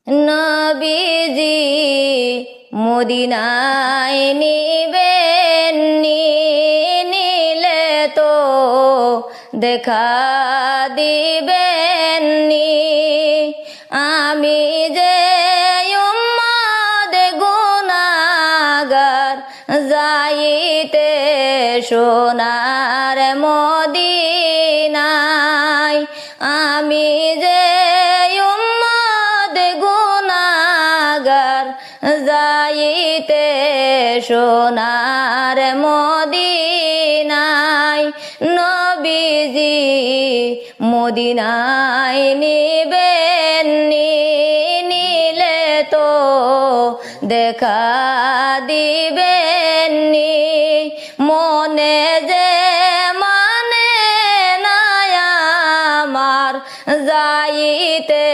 নবীজি মদিনায় নিবেন, নিলে তো দেখা দিবেন। আমি যে উম্মত গুনাহগার, যাইতে সোনার মদিনায়। আমি যে উম্মত গুনাহগার, যাইতে সোনার মদিনায়। নবীজি মদিনায় নিবেন, নিলে তো দেখা দিবেন। মনে যে মানে না আমার, যাইতে